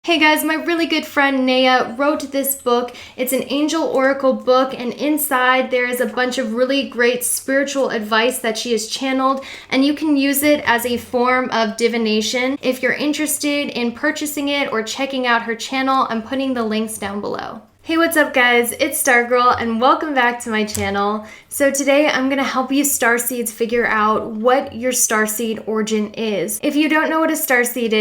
Hey guys, my really good friend Naya wrote this book. It's an angel oracle book, and inside there is a bunch of really great spiritual advice that she has channeled, and you can use it as a form of divination. If you're interested in purchasing it or checking out her channel, I'm putting the links down below. Hey, what's up guys? It's Stargirl and welcome back to my channel. So today I'm going to help you starseeds figure out what your starseed origin is. If you don't know what a starseed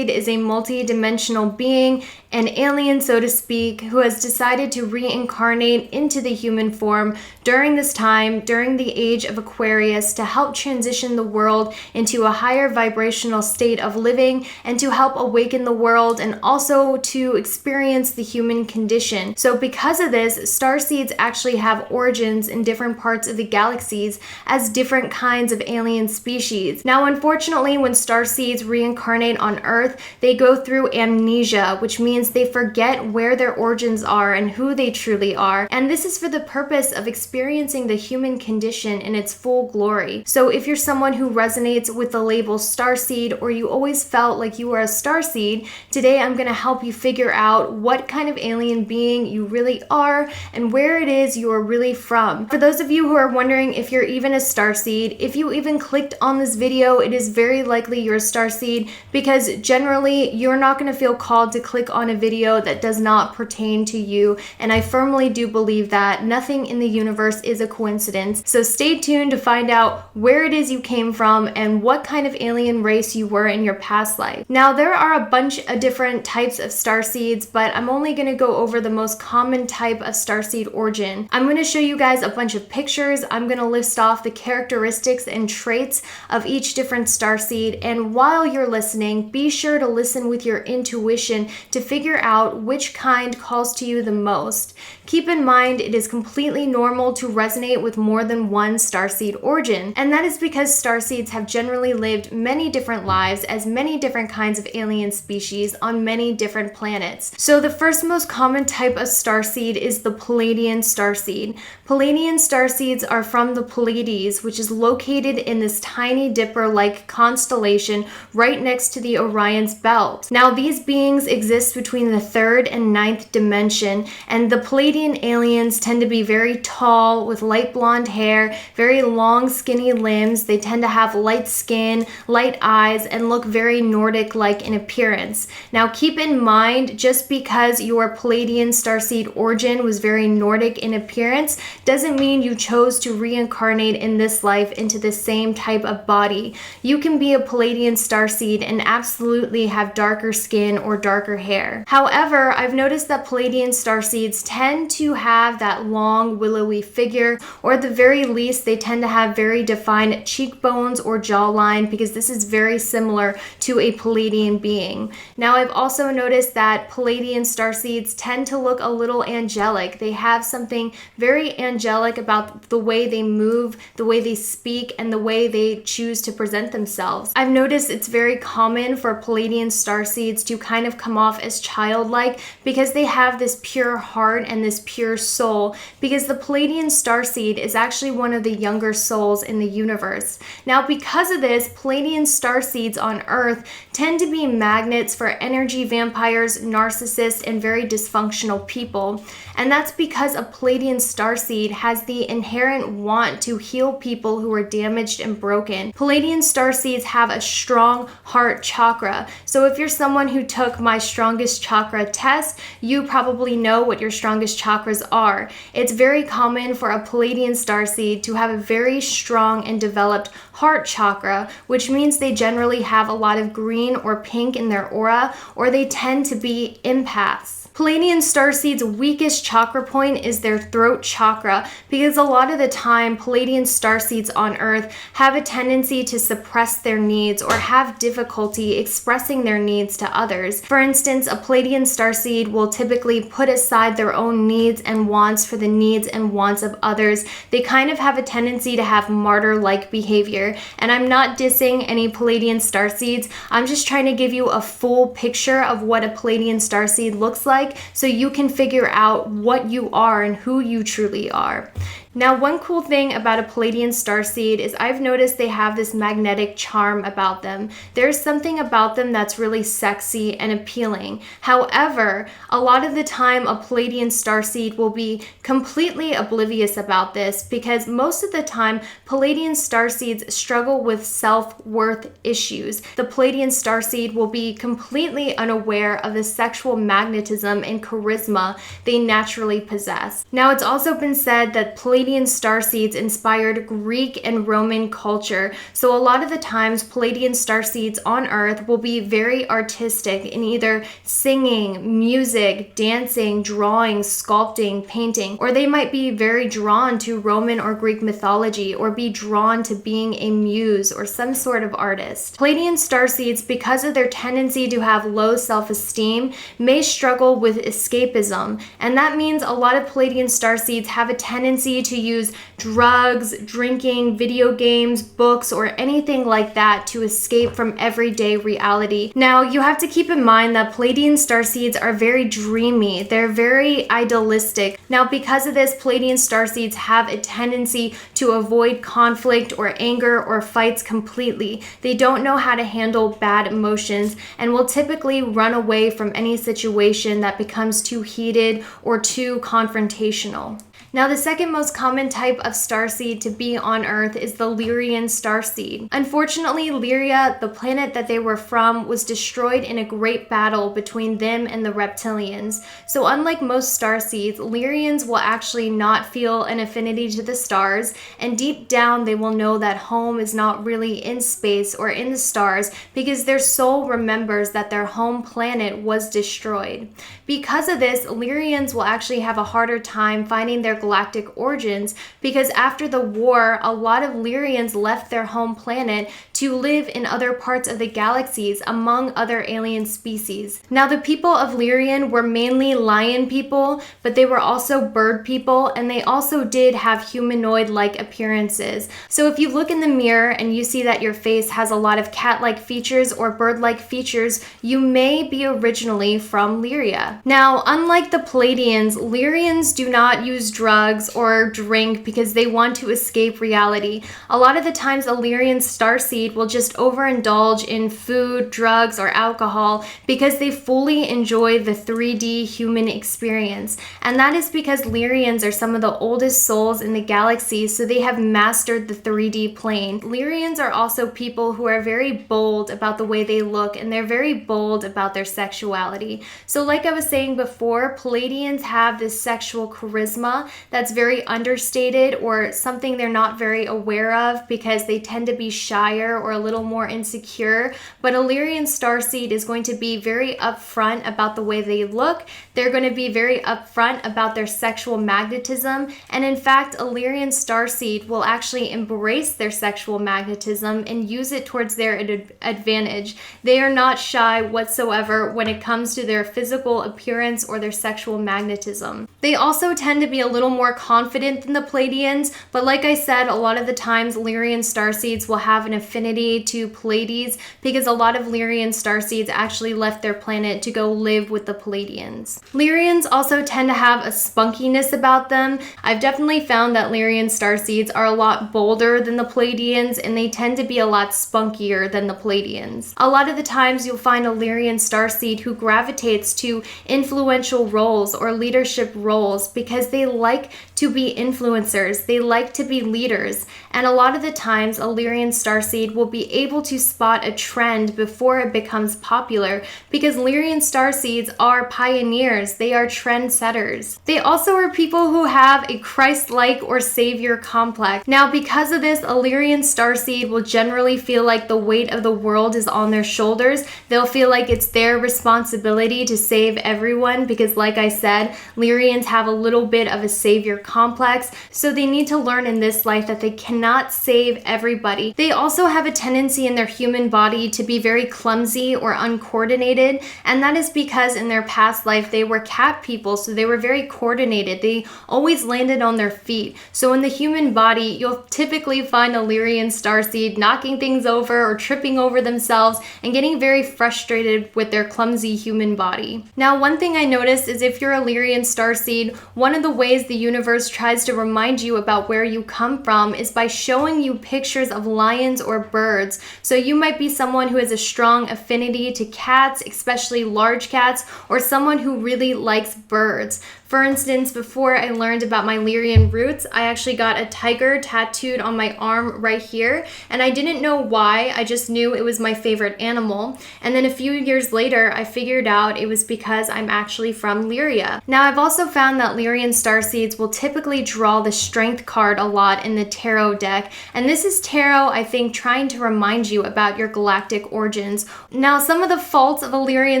is a multi-dimensional being, an alien so to speak, who has decided to reincarnate into the human form during this time, during the age of Aquarius, to help transition the world into a higher vibrational state of living and to help awaken the world and also to experience the human condition. So because of this, starseeds actually have origins in different parts of the galaxies as different kinds of alien species. Now, unfortunately, when starseeds reincarnate on Earth, they go through amnesia, which means they forget where their origins are and who they truly are. And this is for the purpose of experiencing the human condition in its full glory. So if you're someone who resonates with the label starseed, or you always felt like you were a starseed, today I'm going to help you figure out what kind of alien being you really are and where it is you are really from. For those of you who are wondering if you're even a starseed, if you even clicked on this video, it is very likely you're a starseed, because generally you're not going to feel called to click on a video that does not pertain to you, and I firmly do believe that nothing in the universe is a coincidence. So stay tuned to find out where it is you came from and what kind of alien race you were in your past life. Now, there are a bunch of different types of starseeds, but I'm only going to go over the most common type of starseed origin. I'm going to show you guys a bunch of pictures. I'm going to list off the characteristics and traits of each different starseed, and while you're listening, be sure to listen with your intuition to figure out which kind calls to you the most. Keep in mind, it is completely normal to resonate with more than one starseed origin, and that is because starseeds have generally lived many different lives as many different kinds of alien species on many different planets. So the first most common type of starseed is the Pleadian starseed. Pleiadian starseeds are from the Pleiades, which is located in this tiny dipper-like constellation right next to the Orion's belt. Now, these beings exist between the third and ninth dimension, and the Pleiadian aliens tend to be very tall with light blonde hair, very long skinny limbs. They tend to have light skin, light eyes, and look very Nordic-like in appearance. Now, keep in mind, just because your Pleadian starseed origin was very Nordic in appearance doesn't mean you chose to reincarnate in this life into the same type of body. You can be a Pleadian starseed and absolutely have darker skin or darker hair. However, I've noticed that Pleadian starseeds tend to have that long, willowy figure, or at the very least, they tend to have very defined cheekbones or jawline, because this is very similar to a Pleiadian being. Now, I've also noticed that Pleadian starseeds tend to look a little angelic. They have something very angelic about the way they move, the way they speak, and the way they choose to present themselves. I've noticed it's very common for Pleadian starseeds to kind of come off as childlike, because they have this pure heart and this pure soul, because the Pleadian starseed is actually one of the younger souls in the universe. Now, because of this, Pleadian starseeds on Earth tend to be magnets for energy vampires, narcissists, and very dysfunctional people. And that's because a Pleadian starseed has the inherent want to heal people who are damaged and broken. Pleadian starseeds have a strong heart chakra. So if you're someone who took my strongest chakra test, you probably know what your strongest chakras are. It's very common for a Pleadian starseed to have a very strong and developed heart chakra, which means they generally have a lot of green or pink in their aura, or they tend to be empaths. Pleadian starseeds' weakest chakra point is their throat chakra, because a lot of the time Pleadian starseeds on Earth have a tendency to suppress their needs or have difficulty expressing their needs to others. For instance, a Pleadian starseed will typically put aside their own needs and wants for the needs and wants of others. They kind of have a tendency to have martyr-like behavior, and I'm not dissing any Pleadian starseeds. I'm just trying to give you a full picture of what a Pleadian starseed looks like, so you can figure out what you are and who you truly are. Now, one cool thing about a Pleiadian starseed is I've noticed they have this magnetic charm about them. There's something about them that's really sexy and appealing. However, a lot of the time a Pleiadian starseed will be completely oblivious about this, because most of the time Pleiadian starseeds struggle with self-worth issues. The Pleiadian starseed will be completely unaware of the sexual magnetism and charisma they naturally possess. Now, it's also been said that Pleiadian starseeds inspired Greek and Roman culture, so a lot of the times Pleiadian starseeds on Earth will be very artistic in either singing, music, dancing, drawing, sculpting, painting, or they might be very drawn to Roman or Greek mythology, or be drawn to being a muse or some sort of artist. Pleiadian starseeds, because of their tendency to have low self-esteem, may struggle with escapism, and that means a lot of Pleiadian starseeds have a tendency to use drugs, drinking, video games, books, or anything like that to escape from everyday reality. Now, you have to keep in mind that Pleiadian starseeds are very dreamy. They're very idealistic. Now, because of this, Pleiadian starseeds have a tendency to avoid conflict or anger or fights completely. They don't know how to handle bad emotions and will typically run away from any situation that becomes too heated or too confrontational. Now, the second most common type of starseed to be on Earth is the Lyrian starseed. Unfortunately, Lyria, the planet that they were from, was destroyed in a great battle between them and the reptilians. So unlike most starseeds, Lyrians will actually not feel an affinity to the stars, and deep down they will know that home is not really in space or in the stars, because their soul remembers that their home planet was destroyed. Because of this, Lyrians will actually have a harder time finding their galactic origins, because after the war, a lot of Lyrians left their home planet to live in other parts of the galaxies among other alien species. Now, the people of Lyrian were mainly lion people, but they were also bird people, and they also did have humanoid-like appearances. So if you look in the mirror and you see that your face has a lot of cat-like features or bird-like features, you may be originally from Lyria. Now, unlike the Pleiadians, Lyrians do not use drugs or drink because they want to escape reality. A lot of the times a Lyrian starseed will just overindulge in food, drugs, or alcohol because they fully enjoy the 3D human experience. And that is because Lyrians are some of the oldest souls in the galaxy, so they have mastered the 3D plane. Lyrians are also people who are very bold about the way they look, and they're very bold about their sexuality. So like I was saying before, Pleiadians have this sexual charisma that's very understated, or something they're not very aware of because they tend to be shyer or a little more insecure. But a Lyrian starseed is going to be very upfront about the way they look. They're going to be very upfront about their sexual magnetism, and in fact, a Lyrian starseed will actually embrace their sexual magnetism and use it towards their advantage. They are not shy whatsoever when it comes to their physical appearance or their sexual magnetism. They also tend to be a little more confident than the Pleadians, but like I said, a lot of the times Lyrian starseeds will have an affinity to Pleiades because a lot of Lyrian starseeds actually left their planet to go live with the Pleiadians. Lyrians also tend to have a spunkiness about them. I've definitely found that Lyrian starseeds are a lot bolder than the Pleiadians, and they tend to be a lot spunkier than the Pleiadians. A lot of the times you'll find a Lyrian starseed who gravitates to influential roles or leadership roles because they like to be influencers, they like to be leaders, and a lot of the times a Lyrian starseed will be able to spot a trend before it becomes popular because Lyrian starseeds are pioneers, they are trendsetters. They also are people who have a Christ-like or savior complex. Now, because of this, a Lyrian starseed will generally feel like the weight of the world is on their shoulders. They'll feel like it's their responsibility to save everyone because, like I said, Lyrians have a little bit of a savior complex, so they need to learn in this life that they cannot save everybody. They also have a tendency in their human body to be very clumsy or uncoordinated, and that is because in their past life they were cat people, so they were very coordinated. They always landed on their feet. So in the human body, you'll typically find a Lyrian starseed knocking things over or tripping over themselves and getting very frustrated with their clumsy human body. Now, one thing I noticed is if you're a Lyrian starseed, one of the ways the universe tries to remind you about where you come from is by showing you pictures of lions or birds. So you might be someone who has a strong affinity to cats, especially large cats, or someone who really likes birds. For instance, before I learned about my Lyrian roots, I actually got a tiger tattooed on my arm right here, and I didn't know why. I just knew it was my favorite animal. And then a few years later, I figured out it was because I'm actually from Lyria. Now, I've also found that Lyrian starseeds will typically draw the strength card a lot in the tarot deck, and this is tarot, I think, trying to remind you about your galactic origins. Now, some of the faults of a Lyrian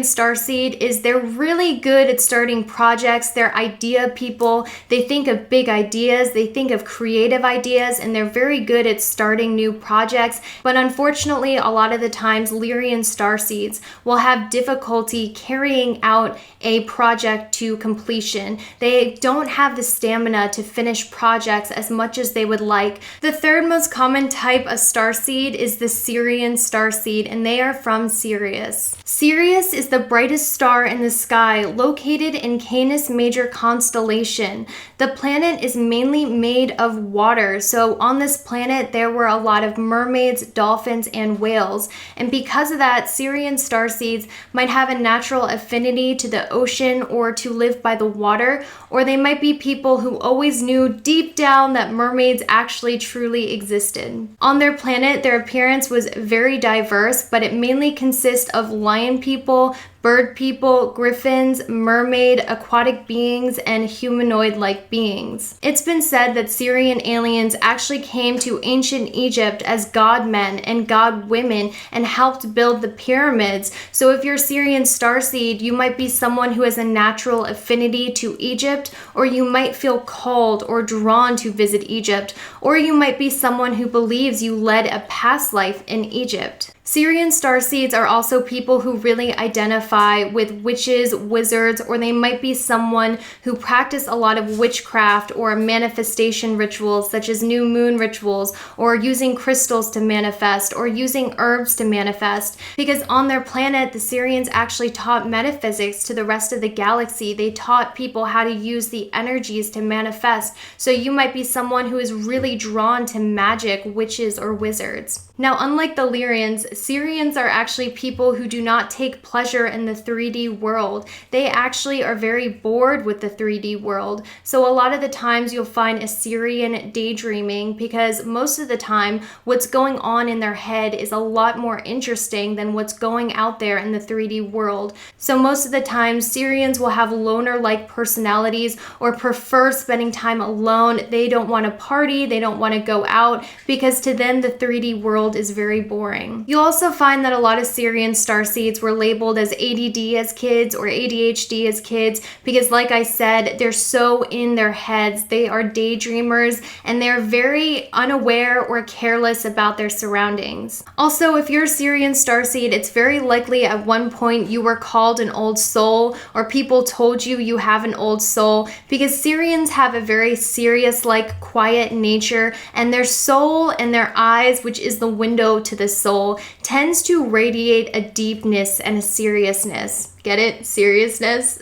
starseed is they're really good at starting projects. They're idea people. They think of big ideas, they think of creative ideas, and they're very good at starting new projects. But unfortunately, a lot of the times, Lyrian starseeds will have difficulty carrying out a project to completion. They don't have the stamina to finish projects as much as they would like. The third most common type of starseed is the Sirian starseed, and they are from Sirius. Sirius is the brightest star in the sky, located in Canis Major constellation. The planet is mainly made of water, so on this planet there were a lot of mermaids, dolphins, and whales, and because of that, Sirian starseeds might have a natural affinity to the ocean or to live by the water, or they might be people who always knew deep down that mermaids actually truly existed. On their planet, their appearance was very diverse, but it mainly consists of lion people, bird people, griffins, mermaid, aquatic beings, and humanoid-like beings. It's been said that Sirian aliens actually came to ancient Egypt as god-men and god-women and helped build the pyramids. So if you're Sirian starseed, you might be someone who has a natural affinity to Egypt, or you might feel called or drawn to visit Egypt, or you might be someone who believes you led a past life in Egypt. Sirian starseeds are also people who really identify with witches, wizards, or they might be someone who practice a lot of witchcraft or manifestation rituals such as new moon rituals, or using crystals to manifest, or using herbs to manifest. Because on their planet, the Sirians actually taught metaphysics to the rest of the galaxy. They taught people how to use the energies to manifest. So you might be someone who is really drawn to magic, witches, or wizards. Now, unlike the Lyrians, Sirians are actually people who do not take pleasure in the 3D world. They actually are very bored with the 3D world. So a lot of the times you'll find a Sirian daydreaming, because most of the time what's going on in their head is a lot more interesting than what's going out there in the 3D world. So most of the time Sirians will have loner-like personalities or prefer spending time alone. They don't want to party, they don't want to go out, because to them the 3D world is very boring. You'll also find that a lot of Sirian starseeds were labeled as ADD as kids or ADHD as kids, because like I said, they're so in their heads. They are daydreamers and they're very unaware or careless about their surroundings. Also, if you're a Sirian starseed, it's very likely at one point you were called an old soul, or people told you you have an old soul, because Sirians have a very serious-like quiet nature, and their soul and their eyes, which is the window to the soul, tends to radiate a deepness and a seriousness. Get it? Seriousness?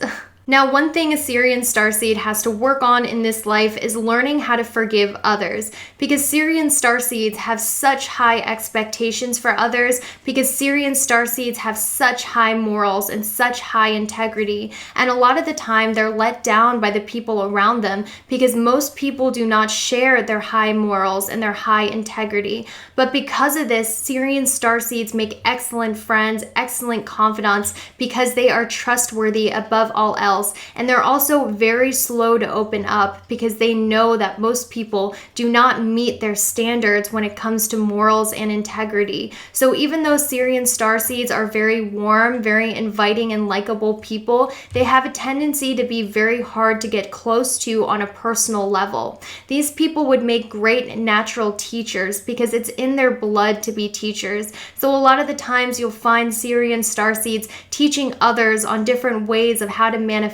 Now, one thing a Sirian starseed has to work on in this life is learning how to forgive others, because Sirian starseeds have such high expectations for others, because Sirian starseeds have such high morals and such high integrity, and a lot of the time they're let down by the people around them because most people do not share their high morals and their high integrity. But because of this, Sirian starseeds make excellent friends, excellent confidants, because they are trustworthy above all else. And they're also very slow to open up, because they know that most people do not meet their standards when it comes to morals and integrity. So even though Sirian starseeds are very warm, very inviting and likable people, they have a tendency to be very hard to get close to on a personal level. These people would make great natural teachers because it's in their blood to be teachers. So a lot of the times you'll find Sirian starseeds teaching others on different ways of how to manifest,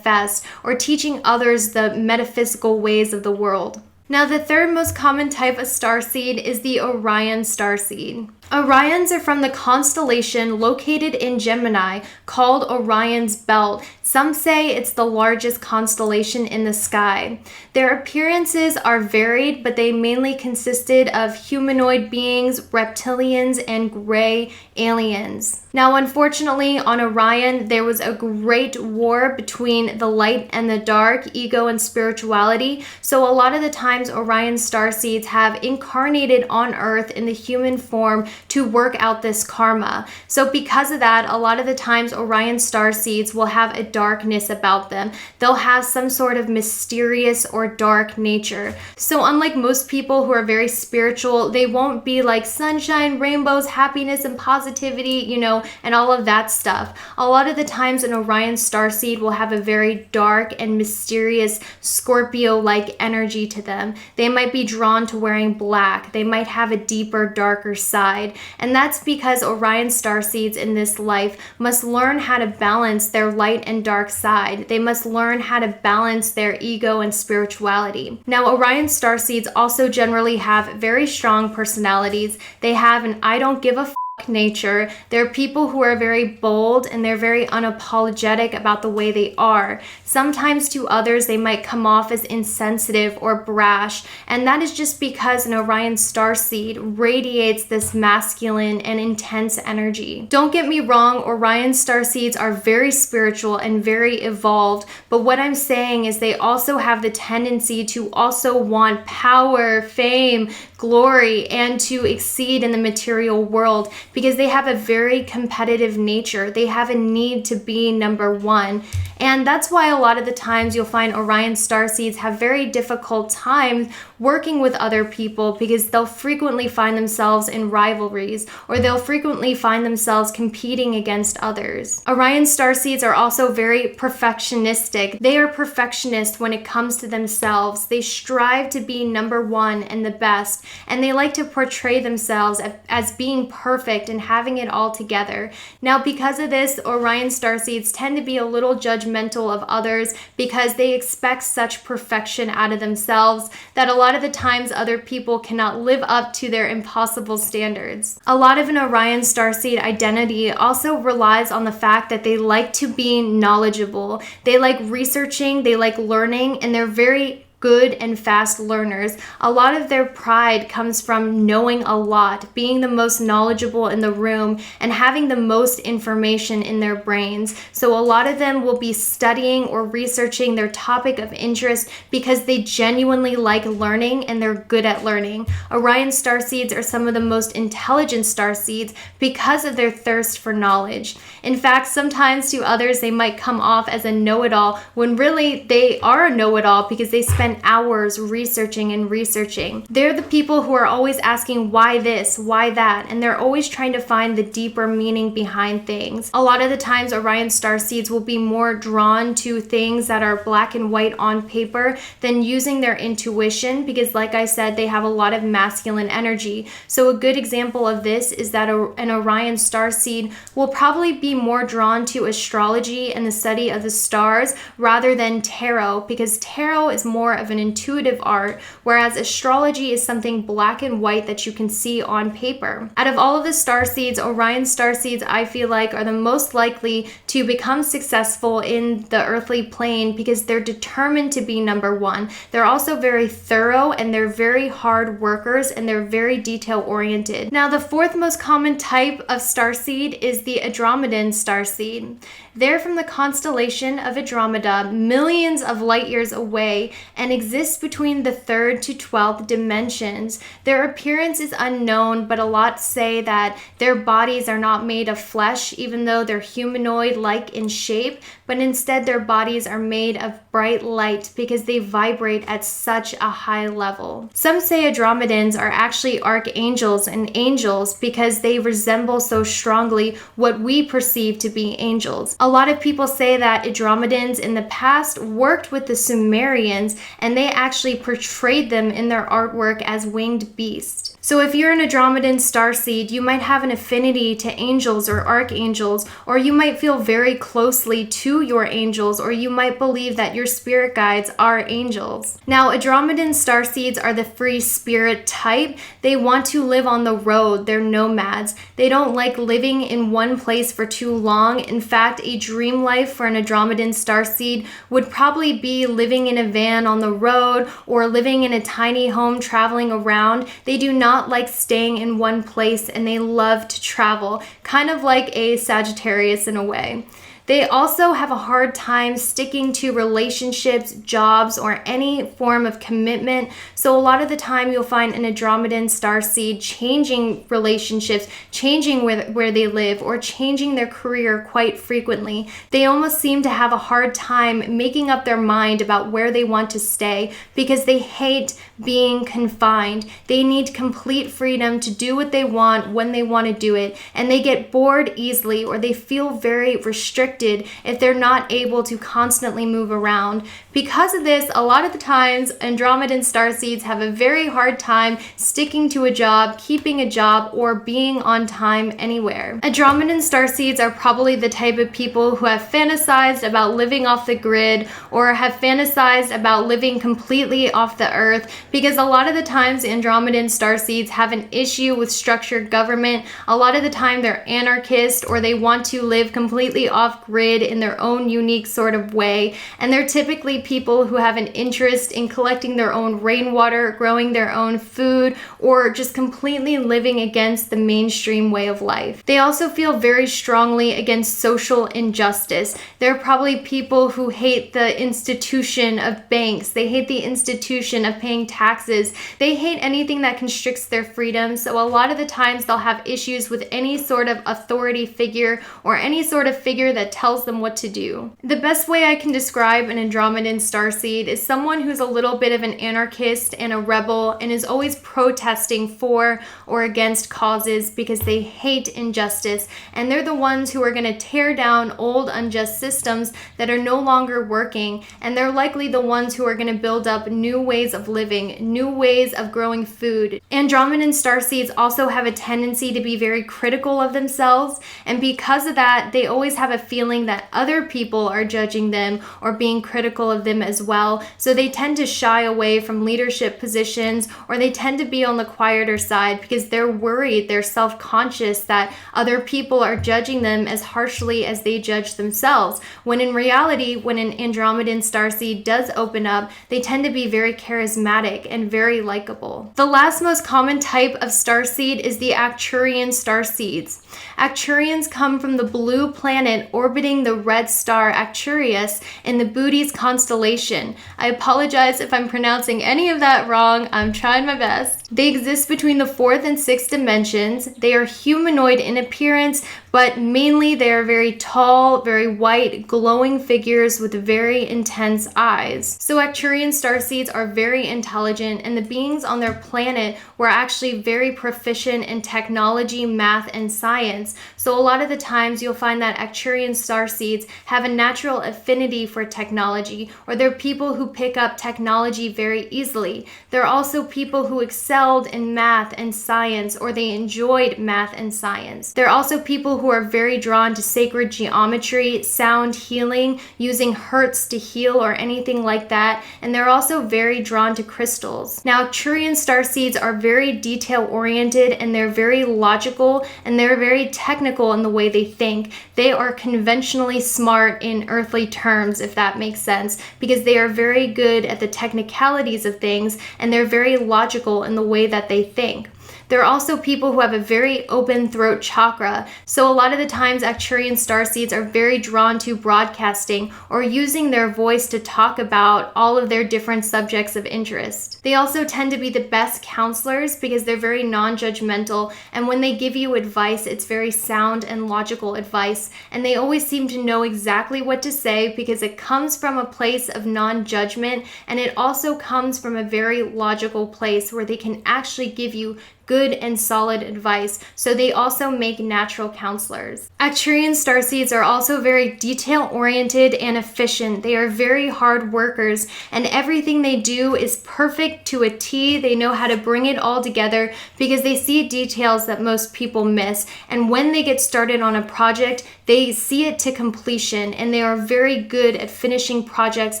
or teaching others the metaphysical ways of the world. Now, the third most common type of starseed is the Orion starseed. Orions are from the constellation located in Gemini called Orion's Belt. Some say it's the largest constellation in the sky. Their appearances are varied, but they mainly consisted of humanoid beings, reptilians, and gray aliens. Now, unfortunately, on Orion, there was a great war between the light and the dark, ego and spirituality. So a lot of the times, Orion starseeds have incarnated on Earth in the human form to work out this karma. So because of that, a lot of the times, Orion starseeds will have a darkness about them. They'll have some sort of mysterious or dark nature. So unlike most people who are very spiritual, they won't be like sunshine, rainbows, happiness, and positivity, and all of that stuff. A lot of the times an Orion starseed will have a very dark and mysterious Scorpio-like energy to them. They might be drawn to wearing black. They might have a deeper, darker side. And that's because Orion starseeds in this life must learn how to balance their light and dark side. They must learn how to balance their ego and spirituality. Now, Orion starseeds also generally have very strong personalities. They have an I don't give a f nature. They're people who are very bold and they're very unapologetic about the way they are. Sometimes to others, they might come off as insensitive or brash, and that is just because an Orion starseed radiates this masculine and intense energy. Don't get me wrong, Orion starseeds are very spiritual and very evolved, but what I'm saying is they also have the tendency to also want power, fame, glory, and to exceed in the material world because they have a very competitive nature. They have a need to be number one. And that's why a lot of the times you'll find Orion starseeds have very difficult times working with other people because they'll frequently find themselves in rivalries or they'll frequently find themselves competing against others. Orion starseeds are also very perfectionistic. They are perfectionists when it comes to themselves. They strive to be number one and the best, and they like to portray themselves as being perfect and having it all together. Now, because of this, Orion starseeds tend to be a little judgmental of others because they expect such perfection out of themselves that a lot of the times other people cannot live up to their impossible standards. A lot of an Orion starseed identity also relies on the fact that they like to be knowledgeable. They like researching, they like learning, and they're very good and fast learners. A lot of their pride comes from knowing a lot, being the most knowledgeable in the room, and having the most information in their brains. So a lot of them will be studying or researching their topic of interest because they genuinely like learning and they're good at learning. Orion starseeds are some of the most intelligent starseeds because of their thirst for knowledge. In fact, sometimes to others they might come off as a know-it-all when really they are a know-it-all because they spend hours researching and researching. They're the people who are always asking why this, why that, and they're always trying to find the deeper meaning behind things. A lot of the times Orion starseeds will be more drawn to things that are black and white on paper than using their intuition because, like I said, they have a lot of masculine energy. So a good example of this is that an Orion starseed will probably be more drawn to astrology and the study of the stars rather than tarot because tarot is more of an intuitive art, whereas astrology is something black and white that you can see on paper. Out of all of the starseeds, Orion starseeds, I feel like, are the most likely to become successful in the earthly plane because they're determined to be number one. They're also very thorough and they're very hard workers and they're very detail oriented. Now, the fourth most common type of starseed is the Andromedan starseed. They're from the constellation of Andromeda, millions of light years away, and exist between the 3rd to 12th dimensions. Their appearance is unknown, but a lot say that their bodies are not made of flesh, even though they're humanoid-like in shape, but instead their bodies are made of bright light because they vibrate at such a high level. Some say Andromedans are actually archangels and angels because they resemble so strongly what we perceive to be angels. A lot of people say that Andromedans in the past worked with the Sumerians and they actually portrayed them in their artwork as winged beasts. So if you're an Andromedan starseed, you might have an affinity to angels or archangels, or you might feel very closely to your angels, or you might believe that your spirit guides are angels. Now, Andromedan starseeds are the free spirit type. They want to live on the road. They're nomads. They don't like living in one place for too long. In fact, a dream life for an Andromedan starseed would probably be living in a van on the road or living in a tiny home traveling around. They do not like staying in one place, and they love to travel, kind of like a Sagittarius in a way. They also have a hard time sticking to relationships, jobs, or any form of commitment. So a lot of the time you'll find an Andromedan starseed changing relationships, changing where they live, or changing their career quite frequently. They almost seem to have a hard time making up their mind about where they want to stay because they hate being confined. They need complete freedom to do what they want when they want to do it, and they get bored easily, or they feel very restricted if they're not able to constantly move around. Because of this, a lot of the times Andromedan starseeds have a very hard time sticking to a job, keeping a job, or being on time anywhere. Andromedan starseeds are probably the type of people who have fantasized about living off the grid, or have fantasized about living completely off the earth, because a lot of the times Andromedan starseeds have an issue with structured government. A lot of the time they're anarchist, or they want to live completely off grid in their own unique sort of way, and they're typically people who have an interest in collecting their own rainwater, growing their own food, or just completely living against the mainstream way of life. They also feel very strongly against social injustice. They're probably people who hate the institution of banks. They hate the institution of paying taxes. They hate anything that constricts their freedom. So a lot of the times they'll have issues with any sort of authority figure or any sort of figure that tells them what to do. The best way I can describe an Andromedan starseed is someone who's a little bit of an anarchist and a rebel and is always protesting for or against causes because they hate injustice, and they're the ones who are going to tear down old unjust systems that are no longer working, and they're likely the ones who are going to build up new ways of living, new ways of growing food. Andromedan starseeds also have a tendency to be very critical of themselves, and because of that, they always have a feeling that other people are judging them or being critical of them as well. So they tend to shy away from leadership positions, or they tend to be on the quieter side because they're worried, they're self-conscious that other people are judging them as harshly as they judge themselves. When in reality, when an Andromedan starseed does open up, they tend to be very charismatic and very likable. The last most common type of starseed is the Acturian starseeds. Acturians come from the blue planet orbiting the red star Acturius in the Bootes constellation. I apologize if I'm pronouncing any of that wrong. I'm trying my best. They exist between the 4th and 6th dimensions. They are humanoid in appearance, but mainly they are very tall, very white, glowing figures with very intense eyes. So Acturian starseeds are very intelligent, and the beings on their planet were actually very proficient in technology, math, and science. So a lot of the times you'll find that Acturian starseeds have a natural affinity for technology, or they're people who pick up technology very easily. They're also people who excelled in math and science, or they enjoyed math and science. They're also people who are very drawn to sacred geometry, sound healing, using hertz to heal or anything like that, and they're also very drawn to crystals. Now, Acturian starseeds are very detail-oriented, and they're very logical, and they're very technical in the way they think. They are conventionally smart in earthly terms, if that makes sense, because they are very good at the technicalities of things, and they're very logical in the way that they think. They're also people who have a very open throat chakra, so a lot of the times Acturian starseeds are very drawn to broadcasting or using their voice to talk about all of their different subjects of interest. They also tend to be the best counselors because they're very non-judgmental, and when they give you advice, it's very sound and logical advice, and they always seem to know exactly what to say because it comes from a place of non-judgment, and it also comes from a very logical place where they can actually give you good and solid advice, so they also make natural counselors. Acturian starseeds are also very detail-oriented and efficient. They are very hard workers, and everything they do is perfect to a T. They know how to bring it all together because they see details that most people miss, and when they get started on a project, they see it to completion, and they are very good at finishing projects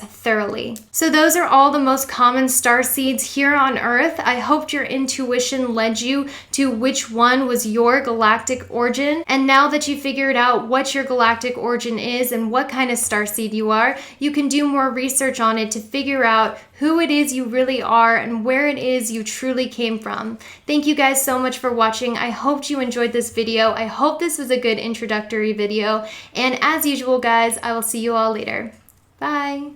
thoroughly. So those are all the most common starseeds here on Earth. I hoped your intuition led you to which one was your galactic origin, and now that you figured out what your galactic origin is and what kind of starseed you are, you can do more research on it to figure out who it is you really are and where it is you truly came from. Thank you guys so much for watching. I hope you enjoyed this video. I hope this was a good introductory video. And as usual, guys, I will see you all later. Bye.